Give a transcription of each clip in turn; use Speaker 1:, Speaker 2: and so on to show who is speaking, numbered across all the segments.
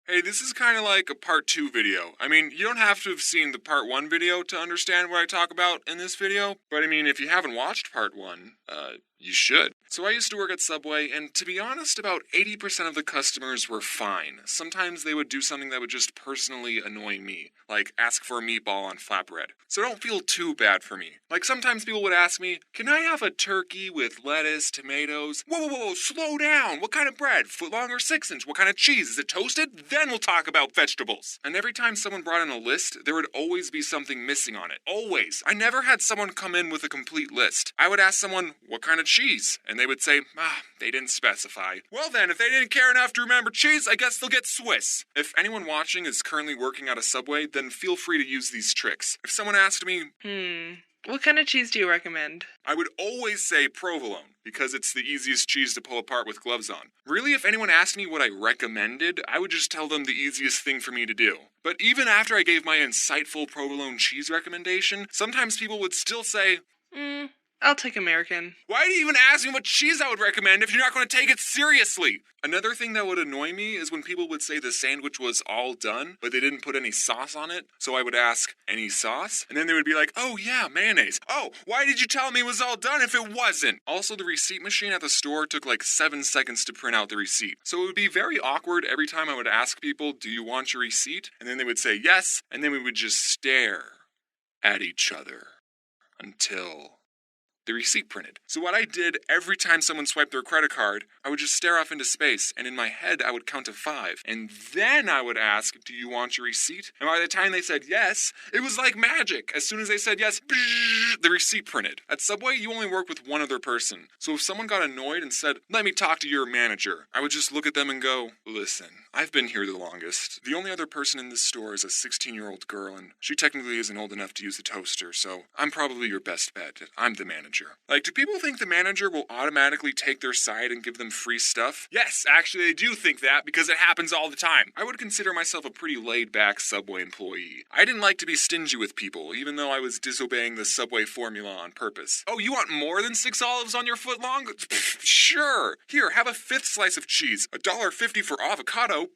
Speaker 1: Hey, this is kind of like a part 2 video. I mean, you don't have to have seen the part 1 video to understand what I talk about in this video, but I mean, if you haven't watched part 1, you should. So I used to work at Subway, and to be honest, about 80% of the customers were fine. Sometimes they would do something that would just personally annoy me, like ask for a meatball on flatbread. So don't feel too bad for me. Like sometimes people would ask me, can I have a turkey with lettuce, tomatoes? Whoa, slow down. What kind of bread? Footlong or 6-inch? What kind of cheese? Is it toasted? Then we'll talk about vegetables. And every time someone brought in a list, there would always be something missing on it. Always. I never had someone come in with a complete list. I would ask someone, what kind of cheese? And they would say, they didn't specify. Well then, if they didn't care enough to remember cheese, I guess they'll get Swiss. If anyone watching is currently working at a Subway, then feel free to use these tricks. If someone asked me,
Speaker 2: what kind of cheese do you recommend?
Speaker 1: I would always say provolone, because it's the easiest cheese to pull apart with gloves on. Really, if anyone asked me what I recommended, I would just tell them the easiest thing for me to do. But even after I gave my insightful provolone cheese recommendation, sometimes people would still say,
Speaker 2: I'll take American.
Speaker 1: Why do you even ask me what cheese I would recommend if you're not going to take it seriously? Another thing that would annoy me is when people would say the sandwich was all done, but they didn't put any sauce on it. So I would ask, any sauce? And then they would be like, oh yeah, mayonnaise. Oh, why did you tell me it was all done if it wasn't? Also, the receipt machine at the store took like 7 seconds to print out the receipt. So it would be very awkward every time I would ask people, do you want your receipt? And then they would say yes, and then we would just stare at each other until the receipt printed. So what I did every time someone swiped their credit card, I would just stare off into space, and in my head I would count to 5. And then I would ask, do you want your receipt? And by the time they said yes, it was like magic. As soon as they said yes, the receipt printed. At Subway, you only work with one other person. So if someone got annoyed and said, let me talk to your manager, I would just look at them and go, listen, I've been here the longest. The only other person in this store is a 16-year-old girl, and she technically isn't old enough to use the toaster, so I'm probably your best bet. I'm the manager. Like, do people think the manager will automatically take their side and give them free stuff? Yes, actually they do think that because it happens all the time. I would consider myself a pretty laid-back Subway employee. I didn't like to be stingy with people, even though I was disobeying the Subway formula on purpose. Oh, you want more than 6 olives on your footlong? Sure. Here, have a 5th slice of cheese. $1.50 for avocado?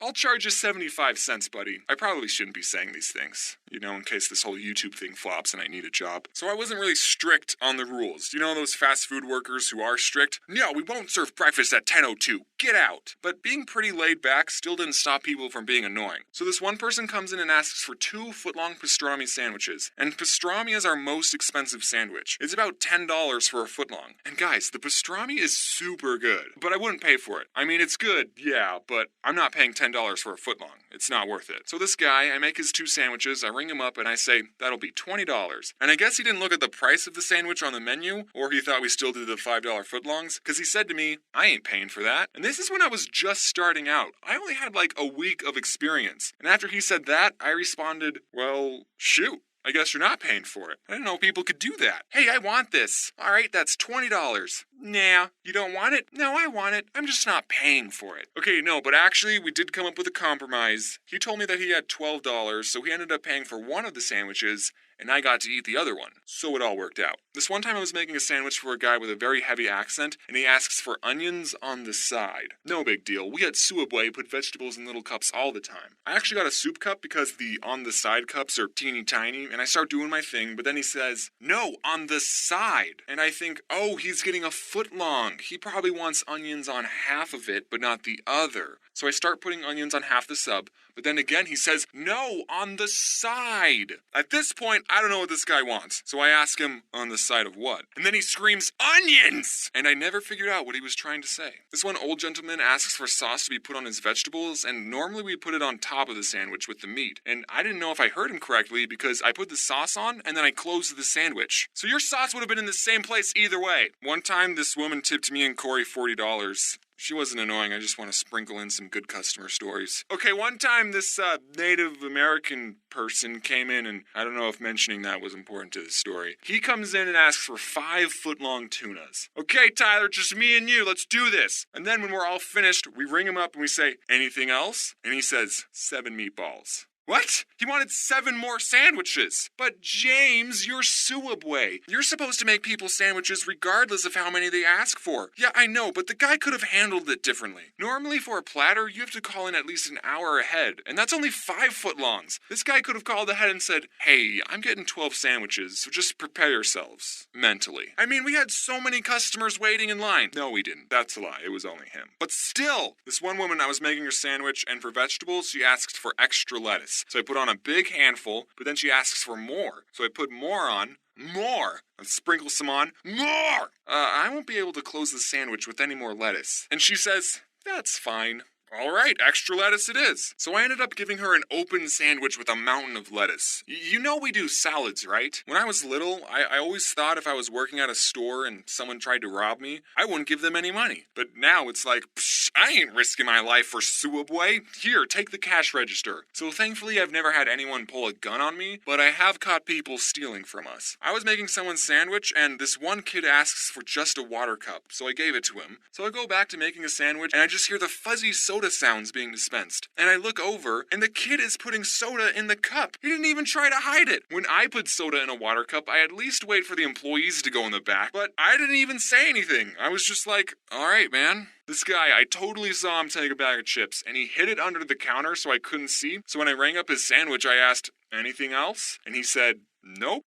Speaker 1: I'll charge you 75 cents, buddy. I probably shouldn't be saying these things, in case this whole YouTube thing flops and I need a job. So I wasn't really strict on the rules. You know those fast food workers who are strict? No, we won't serve breakfast at 10:02. Get out. But being pretty laid back still didn't stop people from being annoying. So this one person comes in and asks for 2 footlong pastrami sandwiches. And pastrami is our most expensive sandwich. It's about $10 for a footlong. And guys, the pastrami is super good. But I wouldn't pay for it. I mean, it's good, yeah, but I'm not paying $10 for a footlong. It's not worth it. So this guy, I make his 2 sandwiches, I ring him up, and I say, that'll be $20. And I guess he didn't look at the price of the sandwich on the menu, or he thought we still did the $5 footlongs, because he said to me, I ain't paying for that. And this is when I was just starting out. I only had like a week of experience. And after he said that, I responded, well, shoot. I guess you're not paying for it. I didn't know people could do that. Hey, I want this. All right, that's $20. Nah, you don't want it? No, I want it. I'm just not paying for it. Okay, no, but actually, we did come up with a compromise. He told me that he had $12, so he ended up paying for one of the sandwiches, and I got to eat the other one. So it all worked out. This one time I was making a sandwich for a guy with a very heavy accent, and he asks for onions on the side. No big deal. We at Subway put vegetables in little cups all the time. I actually got a soup cup because the on the side cups are teeny tiny, and I start doing my thing, but then he says, no, on the side. And I think, oh, he's getting a footlong. He probably wants onions on half of it, but not the other. So I start putting onions on half the sub, but then again he says, no, on the side. At this point, I don't know what this guy wants. So I ask him, on the side of what? And then he screams, onions! And I never figured out what he was trying to say. This one old gentleman asks for sauce to be put on his vegetables, and normally we put it on top of the sandwich with the meat. And I didn't know if I heard him correctly because I put the sauce on and then I closed the sandwich. So your sauce would have been in the same place either way. One time this woman tipped me and Corey $40. She wasn't annoying, I just want to sprinkle in some good customer stories. Okay, one time this Native American person came in, and I don't know if mentioning that was important to the story. He comes in and asks for 5 footlong tunas. Okay, Tyler, just me and you, let's do this. And then when we're all finished, we ring him up and we say, anything else? And he says, 7 meatballs. What? He wanted 7 more sandwiches. But James, you're Suabway. You're supposed to make people sandwiches regardless of how many they ask for. Yeah, I know, but the guy could have handled it differently. Normally for a platter, you have to call in at least an hour ahead, and that's only 5 footlongs. This guy could have called ahead and said, hey, I'm getting 12 sandwiches, so just prepare yourselves. Mentally. I mean, we had so many customers waiting in line. No, we didn't. That's a lie. It was only him. But still, this one woman, I was making her sandwich, and for vegetables, she asked for extra lettuce. So I put on a big handful, but then she asks for more. So I put more on. More! And sprinkle some on. More! I won't be able to close the sandwich with any more lettuce. And she says, that's fine. All right, extra lettuce it is. So I ended up giving her an open sandwich with a mountain of lettuce. You know we do salads, right? When I was little, I always thought if I was working at a store and someone tried to rob me, I wouldn't give them any money. But now it's like, psh, I ain't risking my life for Suabway. Here, take the cash register. So thankfully I've never had anyone pull a gun on me, but I have caught people stealing from us. I was making someone's sandwich and this one kid asks for just a water cup, so I gave it to him. So I go back to making a sandwich and I just hear the fuzzy soda sounds being dispensed. And I look over, and the kid is putting soda in the cup. He didn't even try to hide it. When I put soda in a water cup, I at least wait for the employees to go in the back, but I didn't even say anything. I was just like, all right, man. This guy, I totally saw him take a bag of chips, and he hid it under the counter so I couldn't see. So when I rang up his sandwich, I asked, anything else? And he said, nope.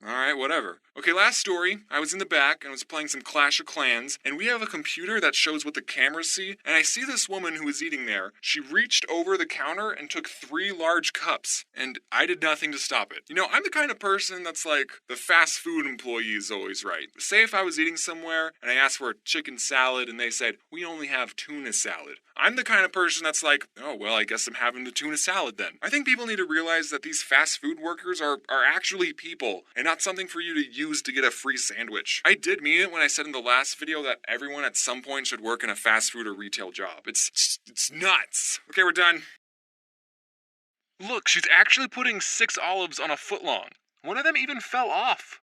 Speaker 1: Alright, whatever. Okay, last story. I was in the back and was playing some Clash of Clans, and we have a computer that shows what the cameras see, and I see this woman who was eating there. She reached over the counter and took 3 large cups, and I did nothing to stop it. You know, I'm the kind of person that's like, the fast food employee is always right. Say if I was eating somewhere, and I asked for a chicken salad, and they said, we only have tuna salad. I'm the kind of person that's like, oh, well, I guess I'm having the tuna salad then. I think people need to realize that these fast food workers are actually people, and not something for you to use to get a free sandwich. I did mean it when I said in the last video that everyone at some point should work in a fast food or retail job. It's nuts. Okay, we're done. Look, she's actually putting 6 olives on a footlong. One of them even fell off.